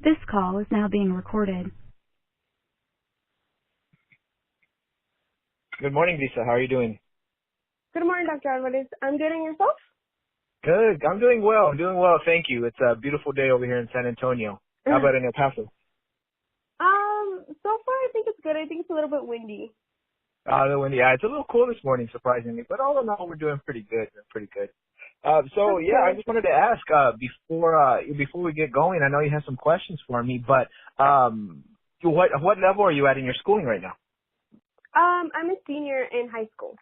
This call is now being recorded. Good morning, Lisa. How are you doing? Good morning, Dr. Alvarez. I'm good, and yourself? Good. I'm doing well. I'm doing well. Thank you. It's a beautiful day over here in San Antonio. How about in El Paso? So far I think it's good. I think it's a little bit windy. The wind. Yeah, it's a little cool this morning, surprisingly. But all in all, we're doing pretty good. We're pretty good. So That's yeah, I good. just wanted to ask before we get going. I know you have some questions for me, but what level are you at in your schooling right now? I'm a senior in high school.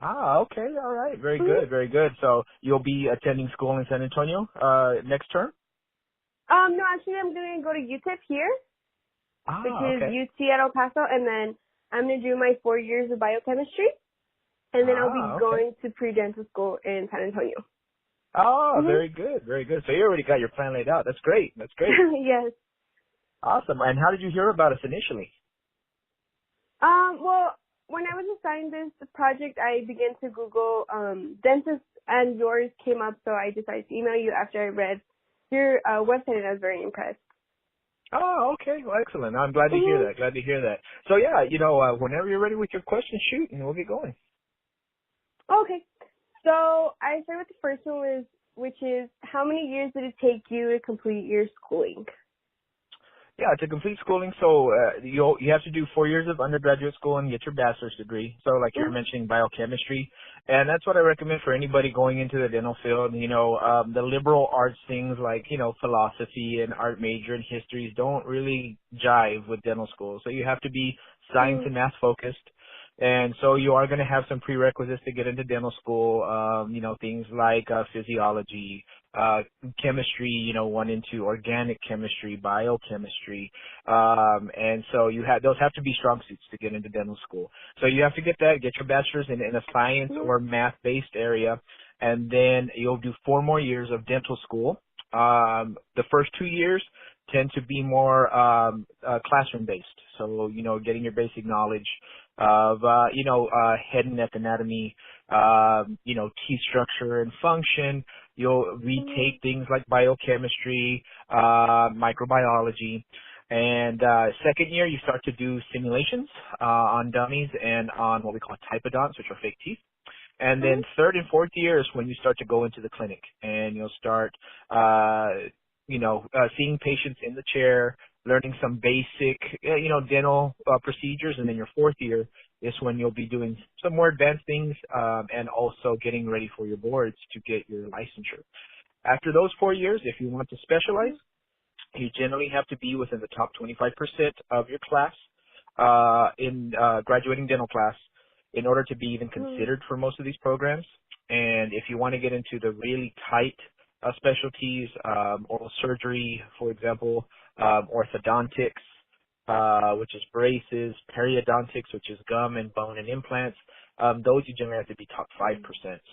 Okay. All right. Very Mm-hmm. good. Very good. So you'll be attending school in San Antonio next term? No, actually I'm going to go to UTEP here, which is Okay. UT at El Paso, and then I'm going to do my 4 years of biochemistry, and then I'll be Okay. going to pre-dental school in San Antonio. Very good, very good. So you already got your plan laid out. That's great. That's great. Yes. Awesome. And how did you hear about us initially? Well, when I was assigned this project, I began to Google dentists, and yours came up, so I decided to email you after I read your website, and I was very impressed. Okay. Well, excellent. I'm glad to hear Mm-hmm. that. Glad to hear that. So yeah, whenever you're ready with your question, shoot, and we'll get going. Okay. So I start with the first one, which is how many years did it take you to complete your schooling? Yeah, to complete schooling, so you have to do 4 years of undergraduate school and get your bachelor's degree. So like you're Mm-hmm. mentioning biochemistry, and that's what I recommend for anybody going into the dental field. The liberal arts things like philosophy and art major and histories don't really jive with dental school. So you have to be science and math focused. And so you are going to have some prerequisites to get into dental school, things like physiology, chemistry, 1 and 2, organic chemistry, biochemistry. And so those have to be strong suits to get into dental school. So you have to get your bachelor's in a science or math-based area, and then you'll do 4 more years of dental school. The first 2 years tend to be more classroom-based. So, getting your basic knowledge of, head and neck anatomy, teeth structure and function. You'll retake things like biochemistry, microbiology. And second year, you start to do simulations on dummies and on what we call typodonts, which are fake teeth. And then third and fourth year is when you start to go into the clinic, and you'll start, seeing patients in the chair, learning some basic, dental procedures. And then your fourth year is when you'll be doing some more advanced things and also getting ready for your boards to get your licensure. After those 4 years, if you want to specialize, you generally have to be within the top 25% of your class in graduating dental class in order to be even considered for most of these programs. And if you want to get into the really tight specialties, oral surgery, for example, orthodontics, which is braces, periodontics, which is gum and bone and implants, those you generally have to be top 5%.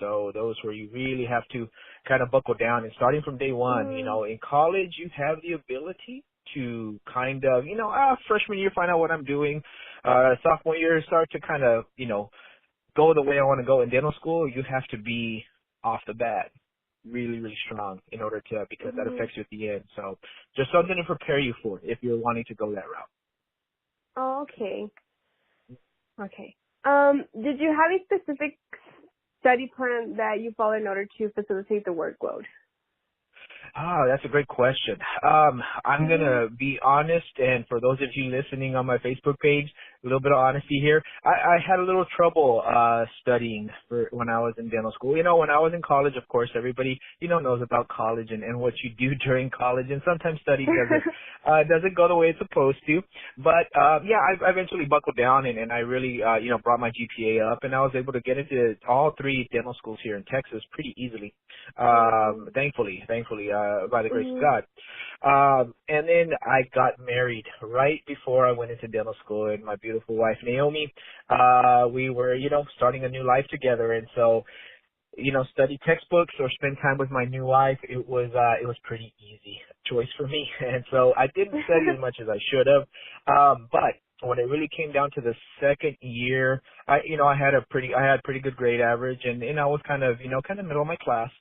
So those where you really have to kind of buckle down. And starting from day one, in college, you have the ability to kind of, freshman year, find out what I'm doing. Sophomore year, start to kind of, go the way I want to go. In dental school, you have to be off the bat really, really strong in order to, because that affects you at the end. So just something to prepare you for if you're wanting to go that route. Oh, okay. Okay. Did you have a specific study plan that you follow in order to facilitate the workload? That's a great question. I'm going to be honest, and for those of you listening on my Facebook page, a little bit of honesty here. I had a little trouble studying for when I was in dental school. When I was in college, of course, everybody, knows about college and what you do during college, and sometimes studying doesn't go the way it's supposed to. But, I eventually buckled down, and I really, brought my GPA up, and I was able to get into all 3 dental schools here in Texas pretty easily, thankfully, by the grace of God. And then I got married right before I went into dental school, and my beautiful wife, Naomi, we were, starting a new life together. And so, study textbooks or spend time with my new wife, it was pretty easy choice for me. And so I didn't study as much as I should have. But when it really came down to the second year, I had pretty good grade average, and I was kind of middle of my class.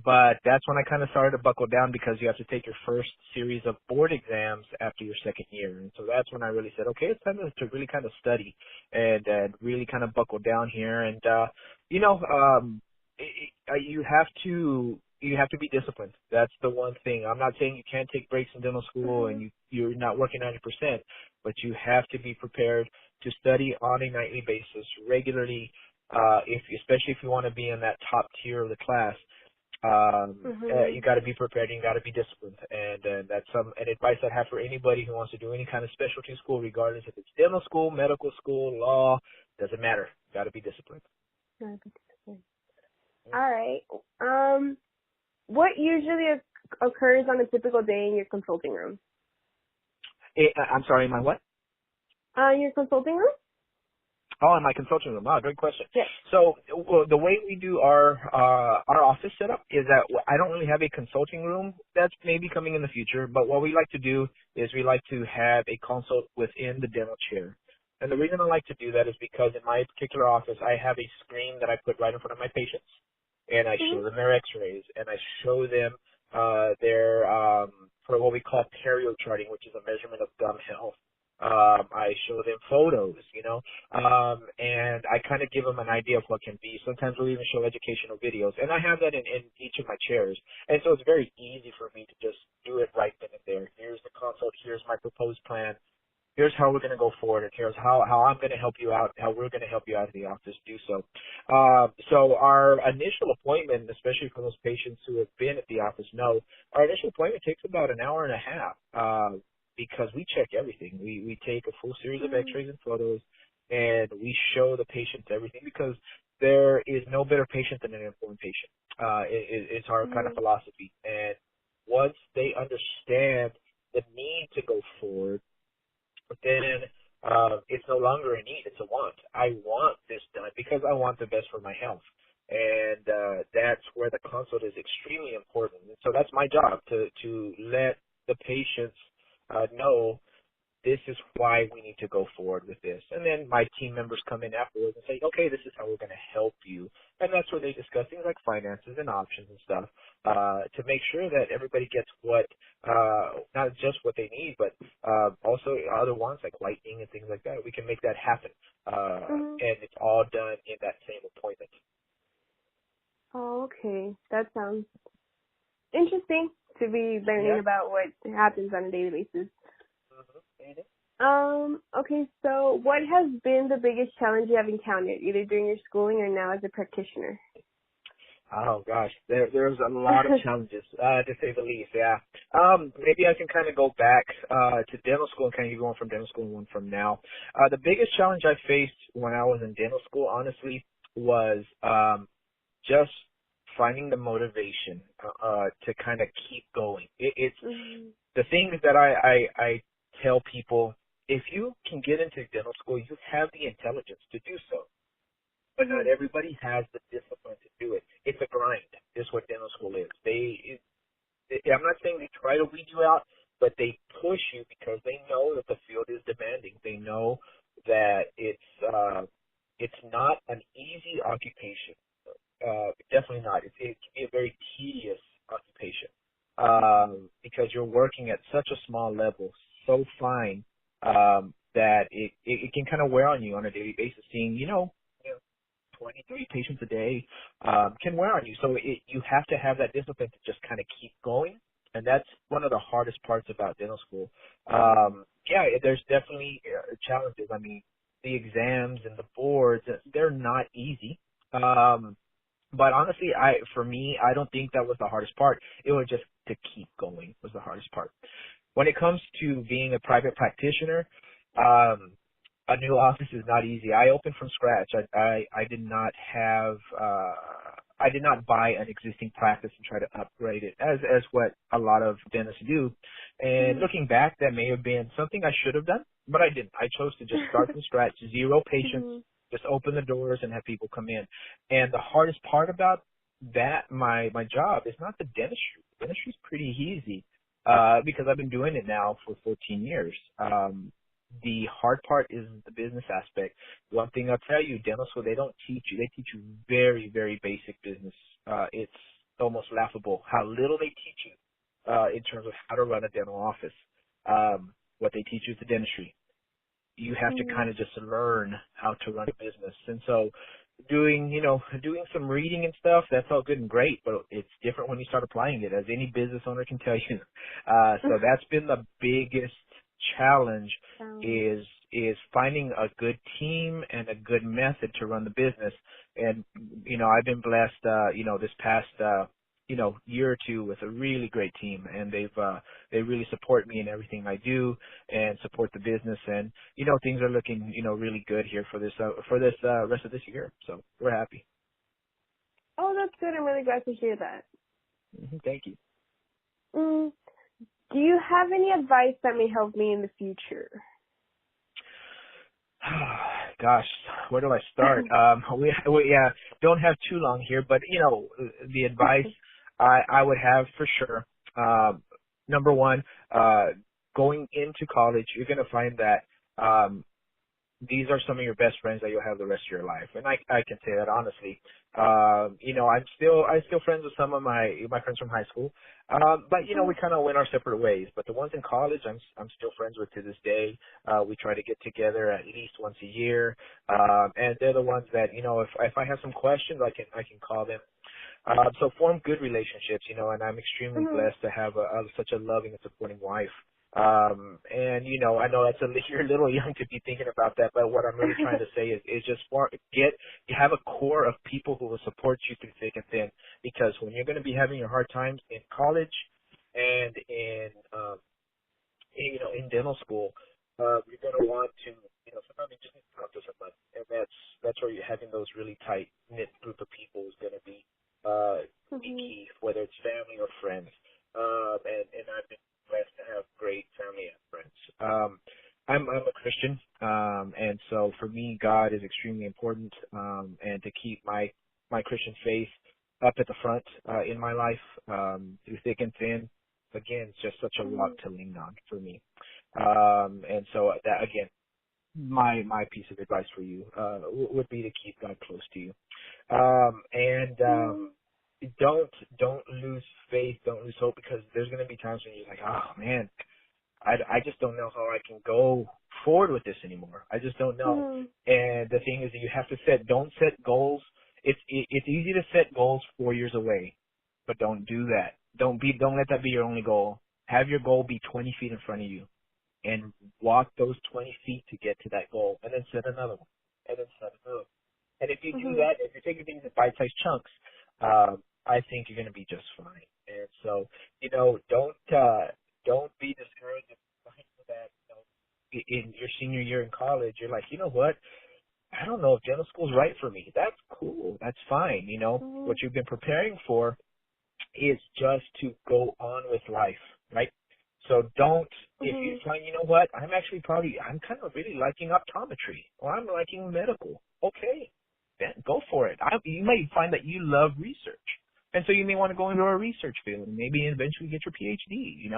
But that's when I kind of started to buckle down because you have to take your first series of board exams after your second year. And so that's when I really said, okay, it's time to really kind of study and really kind of buckle down here. And, you know, you have to be disciplined. That's the one thing. I'm not saying you can't take breaks in dental school and you're not working 90%, but you have to be prepared to study on a nightly basis regularly, especially if you want to be in that top tier of the class. You got to be prepared and you got to be disciplined. And that's an advice I have for anybody who wants to do any kind of specialty school, regardless if it's dental school, medical school, law, doesn't matter. Got to be disciplined. Gotta be disciplined. All right. What usually occurs on a typical day in your consulting room? I'm sorry, my what? Your consulting room? Oh, in my consulting room. Wow, great question. Yes. So the way we do our office setup is that I don't really have a consulting room. That's maybe coming in the future. But what we like to do is we like to have a consult within the dental chair. And the reason I like to do that is because in my particular office, I have a screen that I put right in front of my patients, and I show them their X-rays, and I show them their for what we call perio charting, which is a measurement of gum health. I show them photos, and I kind of give them an idea of what can be. Sometimes we'll even show educational videos, and I have that in each of my chairs. And so it's very easy for me to just do it right then and there. Here's the consult. Here's my proposed plan. Here's how we're going to go forward, and here's how I'm going to help you out, how we're going to help you out of the office do so. So our initial appointment, especially for those patients who have been at the office, know our initial appointment takes about an hour and a half because we check everything. We take a full series of X-rays and photos, and we show the patients everything because there is no better patient than an informed patient. It's our kind of philosophy. And once they understand the need to go forward, then it's no longer a need, it's a want. I want this done because I want the best for my health. And that's where the consult is extremely important. And so that's my job, to let the patients know this is why we need to go forward with this. And then my team members come in afterwards and say, okay, this is how we're going to help you. And that's where they discuss things like finances and options and stuff to make sure that everybody gets what, not just what they need, but also other ones like lighting and things like that. We can make that happen. And it's all done in that same appointment. Oh, okay. That sounds interesting to be learning about what happens on a daily basis. Okay, so what has been the biggest challenge you have encountered, either during your schooling or now as a practitioner? Oh gosh, there's a lot of challenges, to say the least, yeah. Maybe I can kind of go back to dental school and kind of go on from dental school and one from now. The biggest challenge I faced when I was in dental school, honestly, was just finding the motivation to kind of keep going. It's the things that I tell people, if you can get into dental school, you have the intelligence to do so. But not everybody has the discipline to do it. It's a grind, is what dental school is. I'm not saying they try to weed you out, but they push you because they know that the field is demanding. They know that it's not an easy occupation. Definitely not. It can be a very tedious occupation because you're working at such a small level, so fine, that it can kind of wear on you on a daily basis. Seeing, 23 patients a day can wear on you. So you have to have that discipline to just kind of keep going. And that's one of the hardest parts about dental school. There's definitely challenges. I mean, the exams and the boards, they're not easy. But honestly, for me, I don't think that was the hardest part. It was just to keep going was the hardest part. When it comes to being a private practitioner, a new office is not easy. I opened from scratch. I did not buy an existing practice and try to upgrade it as what a lot of dentists do. And looking back, that may have been something I should have done, but I didn't. I chose to just start from scratch, 0 patients, just open the doors and have people come in. And the hardest part about that, my job, is not the dentistry. Dentistry is pretty easy because I've been doing it now for 14 years. The hard part is the business aspect. One thing I'll tell you, dental school, they don't teach you. They teach you very, very basic business. It's almost laughable how little they teach you in terms of how to run a dental office. What they teach you is the dentistry. You have to kind of just learn how to run a business. And so doing some reading and stuff, that's all good and great, but it's different when you start applying it, as any business owner can tell you. So that's been the biggest challenge is finding a good team and a good method to run the business. And, I've been blessed, this past, year or two with a really great team, and they really support me in everything I do and support the business. And, things are looking, really good here for this rest of this year. So we're happy. Oh, that's good. I'm really glad to hear that. Thank you. Do you have any advice that may help me in the future? Gosh, where do I start? We don't have too long here, but the advice I would have for sure. Number one, going into college, you're going to find that these are some of your best friends that you'll have the rest of your life, and I can say that honestly. I'm still friends with some of my friends from high school, but we kind of went our separate ways. But the ones in college, I'm still friends with to this day. We try to get together at least once a year, and they're the ones that if I have some questions, I can call them. So form good relationships, and I'm extremely blessed to have such a loving and supporting wife. And I know you're a little young to be thinking about that, but what I'm really trying to say is just you have a core of people who will support you through thick and thin, because when you're going to be having your hard times in college and in dental school, you're going to want to, sometimes you just need to talk to somebody, and that's where you're having those really tight knit group of people is going to be key, whether it's family or friends. And I've been blessed to have great family and friends. I'm a Christian, and so for me, God is extremely important, and to keep my Christian faith up at the front in my life through thick and thin. Again, it's just such a lot to lean on for me. And so that, again, my piece of advice for you would be to keep God close to you. And don't lose faith, don't lose hope, because there's going to be times when you're like, oh man, I just don't know how I can go forward with this anymore. I just don't know. And the thing is that you have to don't set goals. It's easy to set goals 4 years away, but don't do that. Don't let that be your only goal. Have your goal be 20 feet in front of you, and walk those 20 feet to get to that goal, and then set another one, and then set another one. And if you do that, if you're taking things in bite-sized chunks, I think you're going to be just fine. And so, don't be discouraged that in your senior year in college, you're like, you know what? I don't know if dental school's right for me. That's cool. That's fine. What you've been preparing for is just to go on with life, right? So if you find, you know what, I'm kind of really liking optometry, or I'm liking medical. Okay, then go for it. You may find that you love research, and so you may want to go into a research field and maybe eventually get your PhD,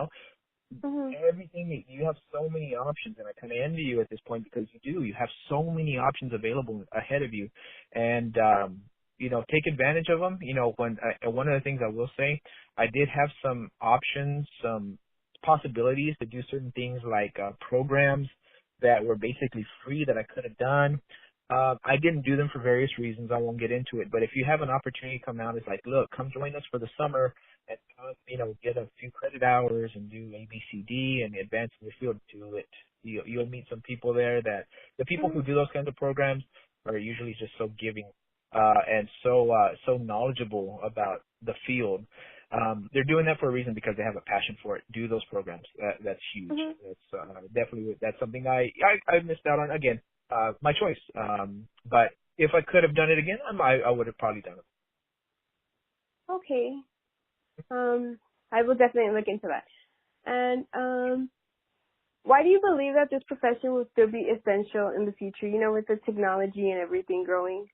Everything, you have so many options, and I kind of envy you at this point, because you have so many options available ahead of you, and, take advantage of them. One of the things I will say, I did have some options, some possibilities to do certain things like programs that were basically free that I could have done. I didn't do them for various reasons. I won't get into it. But if you have an opportunity to come out, it's like, look, come join us for the summer and, get a few credit hours and do ABCD and advance in your field, do it. You'll meet some people there that the people who do those kinds of programs are usually just so giving and so knowledgeable about the field. They're doing that for a reason, because they have a passion for it. Do those programs. That's huge. That's something I missed out on. Again, my choice. But if I could have done it again, I would have probably done it. Okay. I will definitely look into that. And why do you believe that this profession will still be essential in the future, with the technology and everything growing?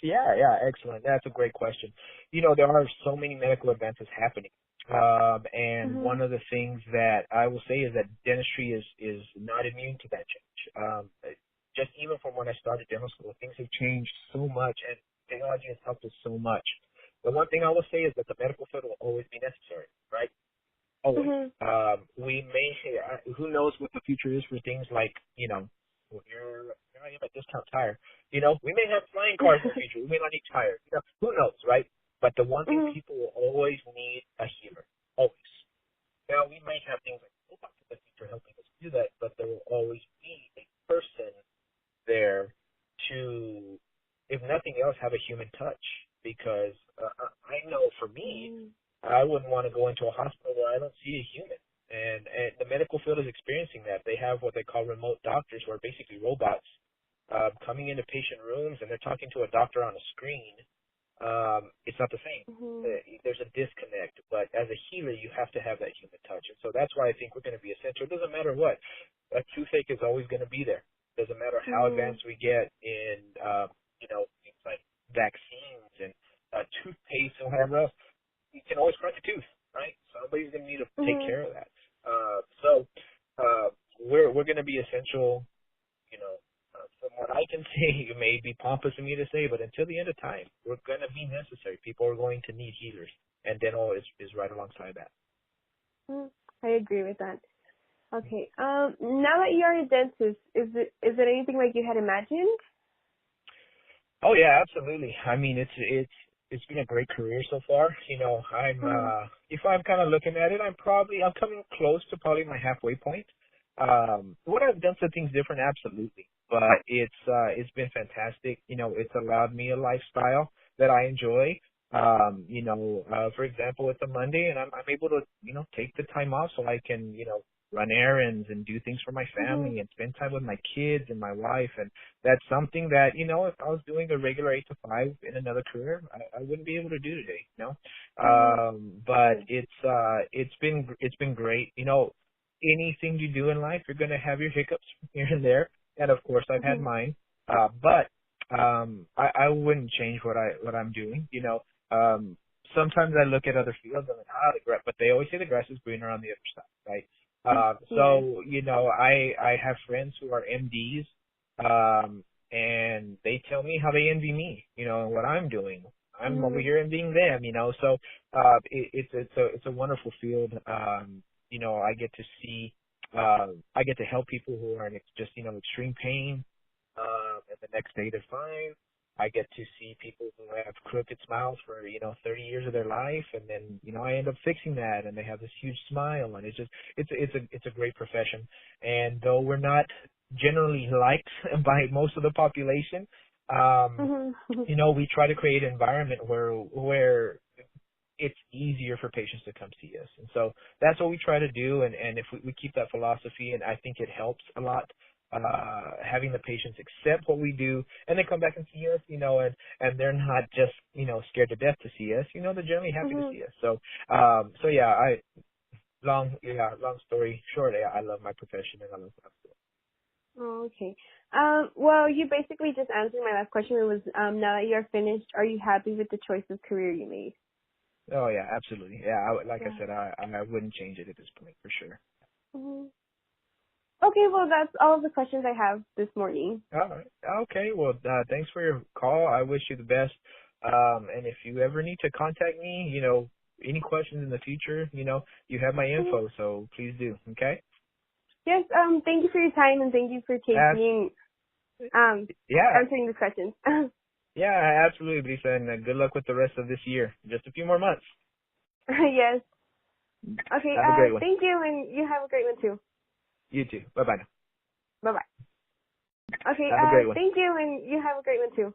Yeah, excellent. That's a great question. There are so many medical advances happening. And one of the things that I will say is that dentistry is not immune to that change. Just even from when I started dental school, things have changed so much, and technology has helped us so much. The one thing I will say is that the medical field will always be necessary, right? Always. Mhm. We may, who knows what the future is for things like, well, here I am at Discount Tire. We may have flying cars in the future. We may not need tires. Who knows, right? But the one thing Mhm. people will always need a healer. Always. Now, we might have things like robots in the future helping us do that, but there will always be a person there to, if nothing else, have a human touch. Because I know for me, Mhm. I wouldn't want to go into a hospital where I don't see a human. And the medical field is experiencing that. They have what they call remote doctors, who are basically robots coming into patient rooms, and they're talking to a doctor on a screen. It's not the same. Mhm. There's a disconnect. But as a healer, you have to have that human touch. And so that's why I think we're going to be essential. It doesn't matter what. A toothache is always going to be there. It doesn't matter how Mhm. advanced we get in, things like vaccines and toothpaste and whatever else. You can always crack a tooth, right? Somebody's going to need to take Mhm. care of that. So we're going to be essential. From what I can say, it may be pompous of me to say, but until the end of time, we're going to be necessary. People are going to need healers, and dental is right alongside that. Mhm. I agree with that. Okay. Now that you're a dentist, is it anything like you had imagined? Oh yeah, absolutely. I mean, it's been a great career so far. Mhm. If I'm kind of looking at it, I'm coming close to probably my halfway point. Would I have done some things different? Absolutely. But it's been fantastic. It's allowed me a lifestyle that I enjoy. For example, it's a Monday and I'm able to, take the time off so I can, run errands and do things for my Mhm. family and spend time with my kids and my wife. And that's something that, if I was doing a regular 8 to 5 in another career, I wouldn't be able to do today. Mhm. But Yeah. it's been great. Anything you do in life, you're going to have your hiccups here and there. And of course I've had Mhm. mine. But I wouldn't change what I'm doing. Sometimes I look at other fields and I'm like, but they always say the grass is greener on the other side, right? Yes. So, I have friends who are MDs, and they tell me how they envy me, and what I'm doing. I'm over Mhm. here envying them, so, it's a wonderful field. I get to see, I get to help people who are in just, extreme pain, and the next day they're fine. I get to see people who have crooked smiles for, 30 years of their life, and then, I end up fixing that, and they have this huge smile, and it's a great profession. And though we're not generally liked by most of the population, Mhm. we try to create an environment where it's easier for patients to come see us. And so that's what we try to do. And if we keep that philosophy, and I think it helps a lot, having the patients accept what we do and they come back and see us, and they're not just, scared to death to see us, they're generally happy to Mhm. see us. So yeah, long story short, I love my profession and I love what I'm doing. Oh, okay. Well, you basically just answered my last question. It was, now that you're finished, are you happy with the choice of career you made? Oh yeah, absolutely. Yeah. Like I Yeah. said, I wouldn't change it at this point for sure. Mhm. Okay, well, that's all of the questions I have this morning. All right. Okay. Well, thanks for your call. I wish you the best. And if you ever need to contact me, any questions in the future, you have my Mhm. info, so please do. Okay. Yes, thank you for your time and thank you for As, taking, yeah. answering these questions. Yeah, absolutely, Lisa. And good luck with the rest of this year. Just a few more months. Yes. Okay, Have a great one. thank you and you have a great one too. You too. Bye bye now. Bye-bye. Okay, Have a great one. thank you and you have a great one too.